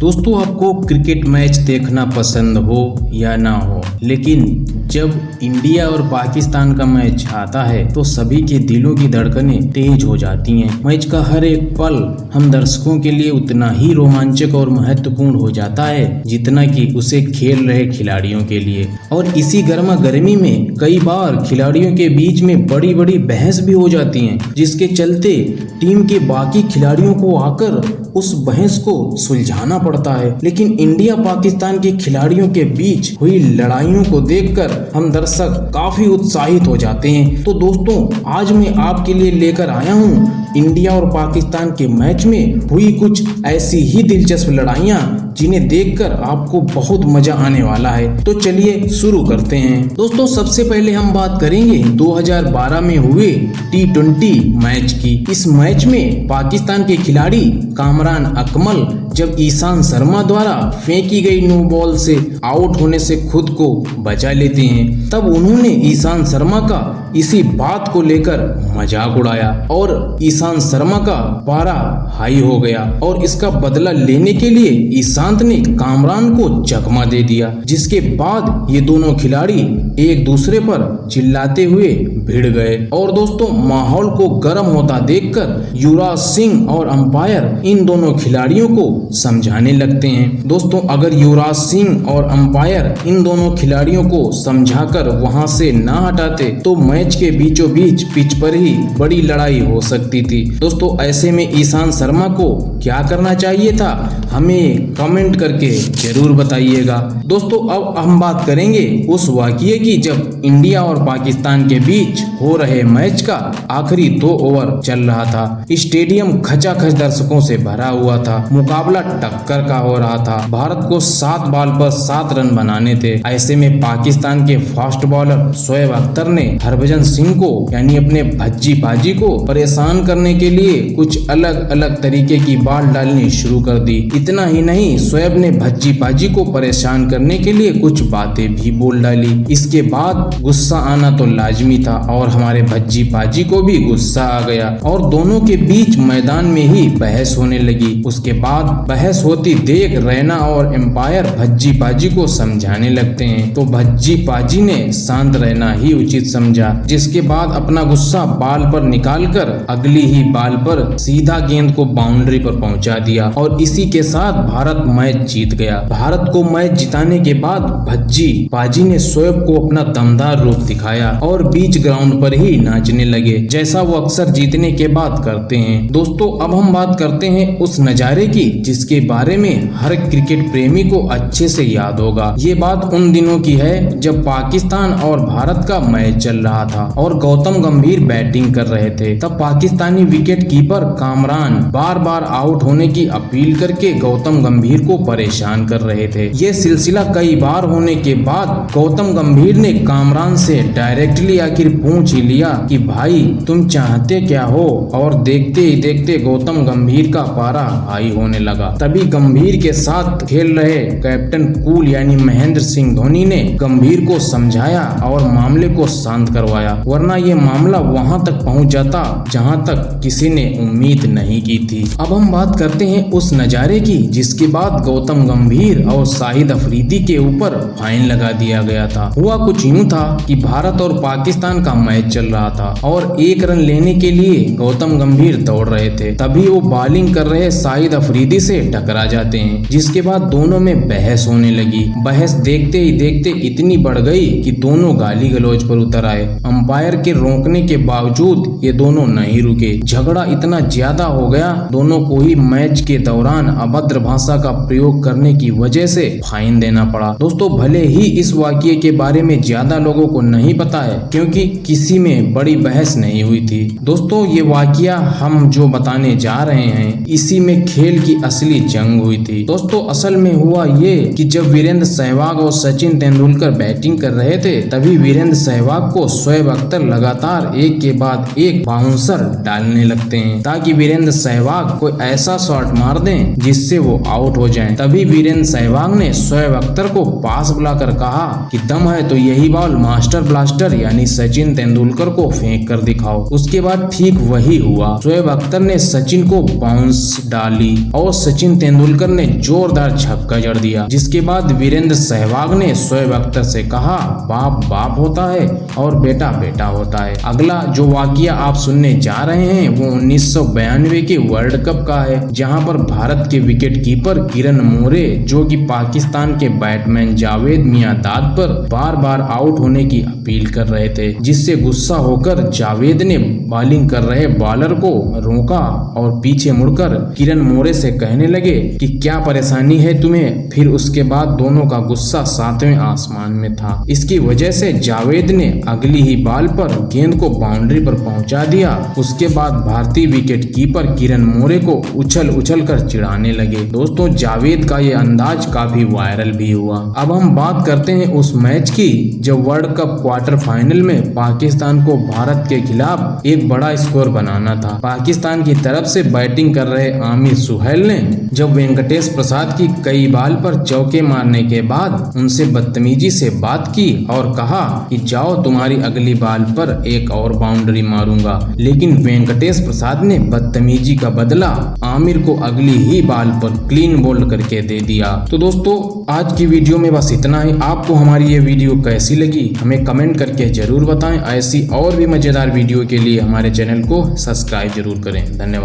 दोस्तों, आपको cricket match देखना पसंद हो या ना हो, लेकिन जब इंडिया और पाकिस्तान का मैच आता है तो सभी के दिलों की धड़कनें तेज हो जाती हैं। मैच का हर एक पल हम दर्शकों के लिए उतना ही रोमांचक और महत्वपूर्ण हो जाता है जितना कि उसे खेल रहे खिलाड़ियों के लिए। और इसी गर्मा गर्मी में कई बार खिलाड़ियों के बीच में बड़ी बड़ी बहस भी हो जाती हैं, जिसके चलते टीम के बाकी खिलाड़ियों को आकर उस बहस को सुलझाना पड़ता है। लेकिन इंडिया पाकिस्तान के खिलाड़ियों के बीच हुई लड़ाइयों को देखकर हम दर्शक काफी उत्साहित हो जाते हैं। तो दोस्तों, आज मैं आपके लिए लेकर आया हूँ इंडिया और पाकिस्तान के मैच में हुई कुछ ऐसी ही दिलचस्प लड़ाइयाँ जिन्हें देखकर आपको बहुत मजा आने वाला है। तो चलिए शुरू करते हैं। दोस्तों, सबसे पहले हम बात करेंगे 2012 में हुए T20 मैच की। इस मैच में पाकिस्तान के खिलाड़ी कामरान अकमल जब ईशान शर्मा द्वारा फेंकी गई नो बॉल से आउट होने से खुद को बचा लेते हैं, तब उन्होंने ईशान शर्मा का इसी बात को लेकर मजाक उड़ाया और ईशान शर्मा का पारा हाई हो गया और इसका बदला लेने के लिए ईशांत ने कामरान को चकमा दे दिया, जिसके बाद ये दोनों खिलाड़ी एक दूसरे पर चिल्लाते हुए भिड़ गए। और दोस्तों, माहौल को गर्म होता देखकर युवराज सिंह और अंपायर इन दोनों खिलाड़ियों को समझाने लगते हैं। दोस्तों, अगर युवराज सिंह और अंपायर इन दोनों खिलाड़ियों को समझाकर वहां से ना हटाते तो मैच के बीचों बीच पिच पर ही बड़ी लड़ाई हो सकती थी। दोस्तों, ऐसे में ईशान शर्मा को क्या करना चाहिए था, हमें कमेंट करके जरूर बताइएगा। दोस्तों, अब हम बात करेंगे उस वाकये की जब इंडिया और पाकिस्तान के बीच हो रहे मैच का आखिरी 2 ओवर चल रहा था। स्टेडियम खचाखच दर्शकों से भरा हुआ था। मुकाबला टक्कर का हो रहा था। भारत को 7 बॉल पर 7 रन बनाने थे। ऐसे में पाकिस्तान के फास्ट बॉलर शोएब अख्तर ने हरभजन सिंह को यानी अपने भज्जी बाजी को परेशान करने के लिए कुछ अलग अलग तरीके की बॉल डालनी शुरू कर दी। इतना ही नहीं, शोएब ने भज्जी बाजी को परेशान करने के लिए कुछ बातें भी बोल डाली। इसके बाद गुस्सा आना तो लाजमी था और हमारे भज्जी बाजी को भी गुस्सा आ गया और दोनों के बीच मैदान में ही बहस होने लगी। उसके बाद बहस होती देख रैना और एम्पायर भज्जी बाजी को समझाने लगते हैं, तो भज्जी बाजी ने शांत रहना ही उचित समझा, जिसके बाद अपना गुस्सा बॉल पर निकालकर अगली ही बॉल पर सीधा गेंद को बाउंड्री पर पहुंचा दिया और इसी के साथ भारत मैच जीत गया। भारत को मैच जिताने के बाद भज्जी बाजी ने शोएब को अपना दमदार रूप दिखाया और बीच ग्राउंड पर ही नाचने लगे, जैसा वो अक्सर जीतने के बाद करते हैं। दोस्तों, अब हम बात करते हैं उस नजारे की जिसके बारे में हर क्रिकेट प्रेमी को अच्छे से याद होगा। ये बात उन दिनों की है जब पाकिस्तान और भारत का मैच चल रहा था और गौतम गंभीर बैटिंग कर रहे थे। तब पाकिस्तानी विकेट कीपर कामरान बार बार आउट होने की अपील करके गौतम गंभीर को परेशान कर रहे थे। ये सिलसिला कई बार होने के बाद गौतम गंभीर ने कामरान से डायरेक्टली आखिर पूछ ही लिया कि भाई तुम चाहते क्या हो, और देखते ही देखते गौतम गंभीर का पारा हाई होने लगा। तभी गंभीर के साथ खेल रहे कैप्टन कूल यानी महेंद्र सिंह धोनी ने गंभीर को समझाया और मामले को शांत करवाया, वरना ये मामला वहां तक पहुंच जाता जहां तक किसी ने उम्मीद नहीं की थी। अब हम बात करते हैं उस नजारे की जिसके बाद गौतम गंभीर और शाहिद अफरीदी के ऊपर फाइन लगा दिया गया था। हुआ कुछ यूं था कि भारत और पाकिस्तान का मैच चल रहा था और 1 रन लेने के लिए गौतम गंभीर दौड़ रहे थे। तभी वो बॉलिंग कर रहे शाहिद अफरीदी से टकरा जाते हैं, जिसके बाद दोनों में बहस होने लगी। बहस देखते ही देखते इतनी बढ़ गई कि दोनों गाली गलौज पर उतर आए। अंपायर के रोकने के बावजूद ये दोनों नहीं रुके। झगड़ा इतना ज्यादा हो गया, दोनों को ही मैच के दौरान अभद्र भाषा का प्रयोग करने की वजह से फाइन देना पड़ा। दोस्तों, भले ही इस वाकये के बारे में ज्यादा लोगों को नहीं पता है क्योंकि किसी में बड़ी बहस नहीं हुई थी। दोस्तों, ये वाकया हम जो बताने जा रहे हैं इसी में खेल की असली जंग हुई थी। दोस्तों, असल में हुआ ये कि जब वीरेंद्र सहवाग और सचिन तेंदुलकर बैटिंग कर रहे थे तभी वीरेंद्र सहवाग को शोएब अख्तर लगातार एक के बाद एक बाउंसर डालने लगते हैं ताकि वीरेंद्र सहवाग कोई ऐसा शॉट मार दें जिससे वो आउट हो हो जाएं। तभी वीरेंद्र सहवाग ने शोएब अख्तर को पास बुलाकर कहा कि दम है तो यही बॉल मास्टर ब्लास्टर यानी सचिन तेंदुलकर को फेंक कर दिखाओ। उसके बाद ठीक वही हुआ। शोएब अख्तर ने सचिन को बाउंस डाली और सचिन तेंदुलकर ने जोरदार छक्का जड़ दिया, जिसके बाद वीरेंद्र सहवाग ने शोएब अख्तर से कहा बाप बाप होता है और बेटा बेटा होता है। अगला जो वाकया आप सुनने जा रहे हैं वो 1992 के वर्ल्ड कप का है, जहां पर भारत के विकेट कीपर किरण मोरे जो कि पाकिस्तान के बैट्समैन जावेद मियांदाद पर बार बार आउट होने की अपील कर रहे थे, जिससे गुस्सा होकर जावेद ने बॉलिंग कर रहे बॉलर को रोका और पीछे मुड़कर किरण मोरे से कहने लगे कि क्या परेशानी है तुम्हें। फिर उसके बाद दोनों का गुस्सा सातवें आसमान में था। इसकी वजह से जावेद ने अगली ही बॉल पर गेंद को बाउंड्री पर पहुंचा दिया। उसके बाद भारतीय विकेट कीपर किरण मोरे को उछल उछल कर चिढ़ाने लगे। दोस्तों, जावेद का ये अंदाज काफी वायरल भी हुआ। अब हम बात करते हैं उस मैच की जब वर्ल्ड कप क्वार्टर फाइनल में पाकिस्तान को भारत के खिलाफ एक बड़ा स्कोर बनाना था। पाकिस्तान की तरफ से बैटिंग कर रहे आमिर सुहेल ने जब वेंकटेश प्रसाद की कई बॉल पर चौके मारने के बाद उनसे बदतमीजी से बात की और कहा कि जाओ तुम्हारी अगली बॉल पर एक और बाउंड्री मारूंगा, लेकिन वेंकटेश प्रसाद ने बदतमीजी का बदला आमिर को अगली ही बॉल पर क्लीन बोल्ड करके दे दिया। तो दोस्तों, आज की वीडियो में बस इतना ही। आपको हमारी ये वीडियो कैसी लगी हमें कमेंट करके जरूर बताएं। ऐसी और भी मजेदार वीडियो के लिए हमारे चैनल को सब्सक्राइब जरूर करें। धन्यवाद।